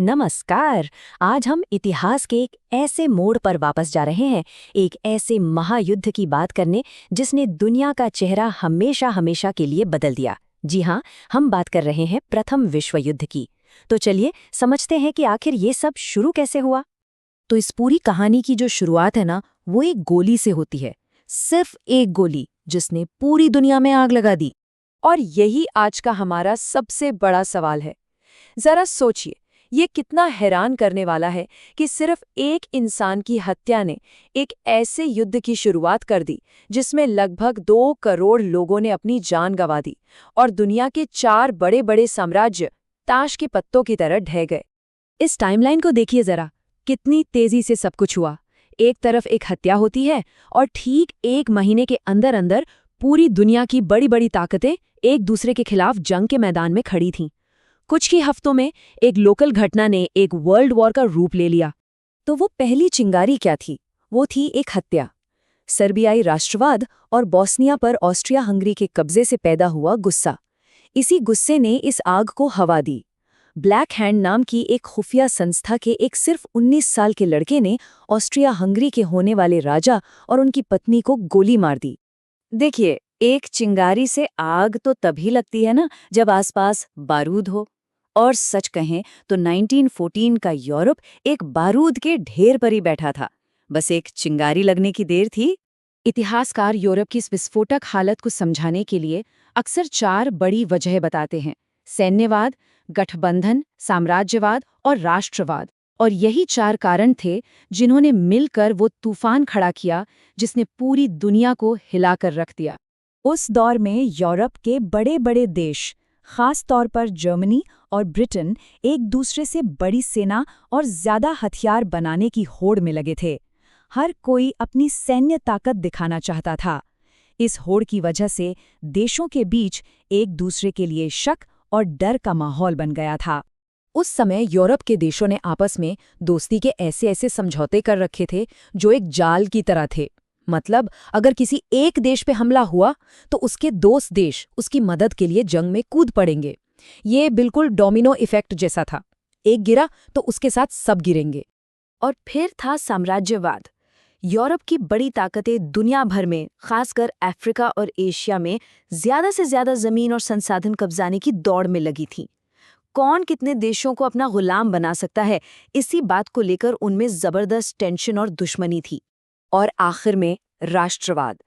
नमस्कार। आज हम इतिहास के एक ऐसे मोड़ पर वापस जा रहे हैं, एक ऐसे महायुद्ध की बात करने जिसने दुनिया का चेहरा हमेशा हमेशा के लिए बदल दिया। जी हाँ, हम बात कर रहे हैं प्रथम विश्व युद्ध की। तो चलिए समझते हैं कि आखिर ये सब शुरू कैसे हुआ। तो इस पूरी कहानी की जो शुरुआत है ना, वो एक गोली से होती है। सिर्फ एक गोली जिसने पूरी दुनिया में आग लगा दी। और यही आज का हमारा सबसे बड़ा सवाल है। जरा सोचिए, ये कितना हैरान करने वाला है कि सिर्फ एक इंसान की हत्या ने एक ऐसे युद्ध की शुरुआत कर दी जिसमें लगभग 2 करोड़ लोगों ने अपनी जान गंवा दी और दुनिया के 4 बड़े बड़े साम्राज्य ताश के पत्तों की तरह ढह गए। इस टाइमलाइन को देखिए जरा, कितनी तेजी से सब कुछ हुआ। एक तरफ एक हत्या होती है और ठीक 1 महीने के अंदर अंदर पूरी दुनिया की बड़ी बड़ी ताकतें एक दूसरे के खिलाफ जंग के मैदान में खड़ी थीं। कुछ ही हफ्तों में एक लोकल घटना ने एक वर्ल्ड वॉर का रूप ले लिया। तो वो पहली चिंगारी क्या थी? वो थी एक हत्या। सर्बियाई राष्ट्रवाद और बोस्निया पर ऑस्ट्रिया हंगरी के कब्जे से पैदा हुआ गुस्सा। इसी गुस्से ने इस आग को हवा दी। ब्लैक हैंड नाम की एक खुफिया संस्था के एक सिर्फ 19 साल के लड़के ने ऑस्ट्रिया हंगरी के होने वाले राजा और उनकी पत्नी को गोली मार दी। देखिए, एक चिंगारी से आग तो तभी लगती है ना जब आसपास बारूद हो। और सच कहें तो 1914 का यूरोप एक बारूद के ढेर पर ही बैठा था। बस एक चिंगारी लगने की देर थी। इतिहासकार यूरोप की इस विस्फोटक हालत को समझाने के लिए अक्सर 4 बड़ी वजह बताते हैं: सैन्यवाद, गठबंधन, साम्राज्यवाद और राष्ट्रवाद। और यही 4 कारण थे जिन्होंने मिलकर वो तूफान खड़ा किया जिसने पूरी दुनिया को हिलाकर रख दिया। उस दौर में यूरोप के बड़े बड़े देश, खास तौर पर जर्मनी और ब्रिटेन, एक दूसरे से बड़ी सेना और ज्यादा हथियार बनाने की होड़ में लगे थे। हर कोई अपनी सैन्य ताकत दिखाना चाहता था। इस होड़ की वजह से देशों के बीच एक दूसरे के लिए शक और डर का माहौल बन गया था। उस समय यूरोप के देशों ने आपस में दोस्ती के ऐसे ऐसे समझौते कर रखे थे जो एक जाल की तरह थे। मतलब अगर किसी एक देश पे हमला हुआ तो उसके दोस्त देश उसकी मदद के लिए जंग में कूद पड़ेंगे। ये बिल्कुल डोमिनो इफेक्ट जैसा था। एक गिरा तो उसके साथ सब गिरेंगे। और फिर था साम्राज्यवाद। यूरोप की बड़ी ताकतें दुनिया भर में, खासकर अफ्रीका और एशिया में ज्यादा से ज्यादा जमीन और संसाधन कब्जाने की दौड़ में लगी थीं। कौन कितने देशों को अपना गुलाम बना सकता है, इसी बात को लेकर उनमें जबरदस्त टेंशन और दुश्मनी थी। और आखिर में राष्ट्रवाद।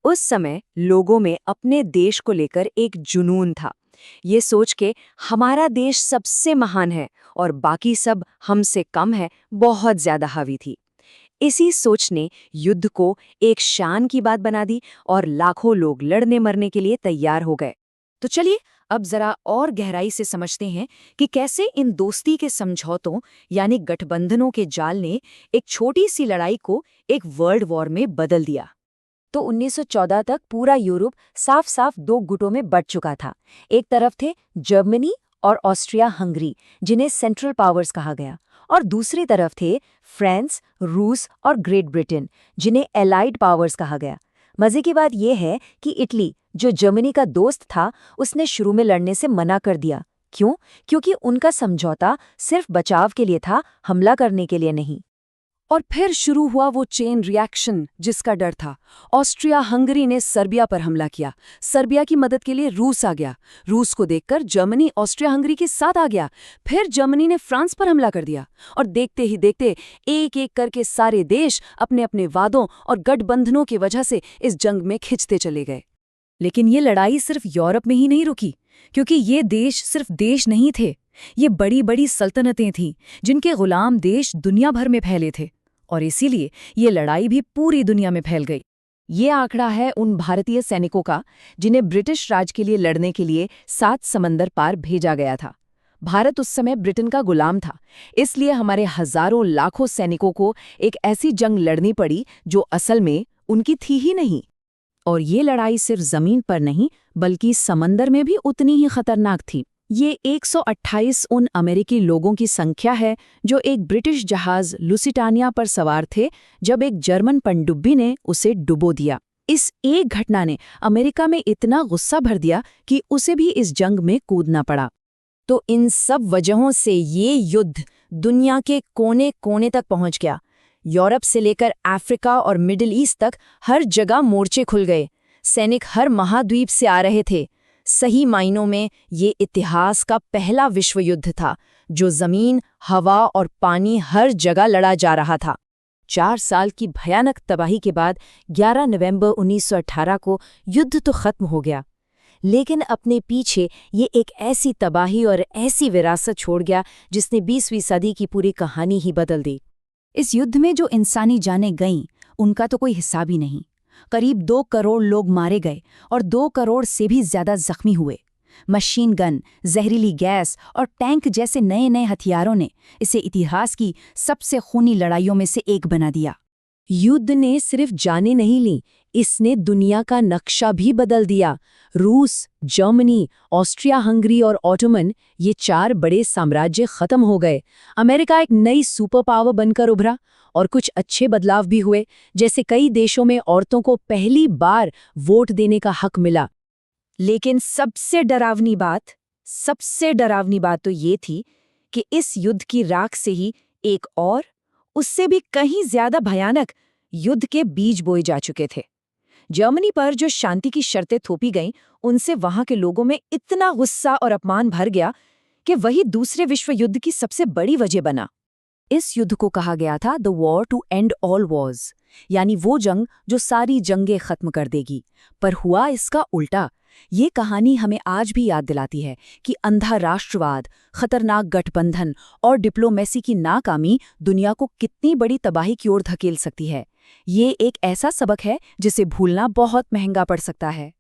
उस समय लोगों में अपने देश को लेकर एक जुनून था। ये सोच के हमारा देश सबसे महान है और बाकी सब हमसे कम है, बहुत ज्यादा हावी थी। इसी सोच ने युद्ध को एक शान की बात बना दी और लाखों लोग लड़ने मरने के लिए तैयार हो गए। तो चलिए अब जरा और गहराई से समझते हैं कि कैसे इन दोस्ती के समझौतों यानी गठबंधनों के जाल ने एक छोटी सी लड़ाई को एक वर्ल्ड वॉर में बदल दिया। तो 1914 तक पूरा यूरोप साफ साफ 2 गुटों में बंट चुका था। एक तरफ थे जर्मनी और ऑस्ट्रिया हंगरी, जिन्हें सेंट्रल पावर्स कहा गया, और दूसरी तरफ थे फ्रांस, रूस और ग्रेट ब्रिटेन, जिन्हें एलाइड पावर्स कहा गया। मजे की बात यह है कि इटली, जो जर्मनी का दोस्त था, उसने शुरू में लड़ने से मना कर दिया। क्यों? क्योंकि उनका समझौता सिर्फ बचाव के लिए था, हमला करने के लिए नहीं। और फिर शुरू हुआ वो चेन रिएक्शन जिसका डर था। ऑस्ट्रिया हंगरी ने सर्बिया पर हमला किया। सर्बिया की मदद के लिए रूस आ गया। रूस को देखकर जर्मनी ऑस्ट्रिया हंगरी के साथ आ गया। फिर जर्मनी ने फ्रांस पर हमला कर दिया। और देखते ही देखते एक एक करके सारे देश अपने अपने वादों और गठबंधनों की वजह से इस जंग में खिंचते चले गए। लेकिन ये लड़ाई सिर्फ यूरोप में ही नहीं रुकी, क्योंकि ये देश सिर्फ देश नहीं थे। ये बड़ी बड़ी सल्तनतें थीं जिनके गुलाम देश दुनिया भर में फैले थे, और इसीलिए ये लड़ाई भी पूरी दुनिया में फैल गई। ये आंकड़ा है उन भारतीय सैनिकों का जिन्हें ब्रिटिश राज के लिए लड़ने के लिए 7 समंदर पार भेजा गया था। भारत उस समय ब्रिटेन का गुलाम था, इसलिए हमारे हजारों लाखों सैनिकों को एक ऐसी जंग लड़नी पड़ी जो असल में उनकी थी ही नहीं। और ये लड़ाई सिर्फ जमीन पर नहीं बल्कि समंदर में भी उतनी ही खतरनाक थी। ये 128 उन अमेरिकी लोगों की संख्या है जो एक ब्रिटिश जहाज लुसिटानिया पर सवार थे जब एक जर्मन पनडुब्बी ने उसे डुबो दिया। इस एक घटना ने अमेरिका में इतना गुस्सा भर दिया कि उसे भी इस जंग में कूदना पड़ा। तो इन सब वजहों से ये युद्ध दुनिया के कोने कोने तक पहुंच गया। यूरोप से लेकर अफ्रीका और मिडिल ईस्ट तक हर जगह मोर्चे खुल गए। सैनिक हर महाद्वीप से आ रहे थे। सही मायनों में ये इतिहास का पहला विश्व युद्ध था, जो जमीन, हवा और पानी हर जगह लड़ा जा रहा था। 4 साल की भयानक तबाही के बाद 11 नवंबर 1918 को युद्ध तो खत्म हो गया, लेकिन अपने पीछे ये एक ऐसी तबाही और ऐसी विरासत छोड़ गया जिसने 20वीं सदी की पूरी कहानी ही बदल दी। इस युद्ध में जो इंसानी जानें गईं, उनका तो कोई हिसाब ही नहीं। करीब 2 करोड़ लोग मारे गए और 2 करोड़ से भी ज्यादा जख्मी हुए। मशीन गन, जहरीली गैस और टैंक जैसे नए नए हथियारों ने इसे इतिहास की सबसे खूनी लड़ाइयों में से एक बना दिया। युद्ध ने सिर्फ जानें नहीं ली, इसने दुनिया का नक्शा भी बदल दिया। रूस, जर्मनी, ऑस्ट्रिया हंगरी और ऑटोमन, ये 4 बड़े साम्राज्य खत्म हो गए। अमेरिका एक नई सुपर पावर बनकर उभरा और कुछ अच्छे बदलाव भी हुए, जैसे कई देशों में औरतों को पहली बार वोट देने का हक मिला। लेकिन सबसे डरावनी बात तो ये थी कि इस युद्ध की राख से ही एक और, उससे भी कहीं ज्यादा भयानक युद्ध के बीज बोए जा चुके थे। जर्मनी पर जो शांति की शर्तें थोपी गईं, उनसे वहां के लोगों में इतना गुस्सा और अपमान भर गया कि वही दूसरे विश्व युद्ध की सबसे बड़ी वजह बना। इस युद्ध को कहा गया था the war to end all wars, यानी वो जंग जो सारी जंगें खत्म कर देगी। पर हुआ इसका उल्टा। ये कहानी हमें आज भी याद दिलाती है कि अंधा राष्ट्रवाद, खतरनाक गठबंधन और डिप्लोमेसी की नाकामी दुनिया को कितनी बड़ी तबाही की ओर धकेल सकती है। ये एक ऐसा सबक है जिसे भूलना बहुत महंगा पड़ सकता है।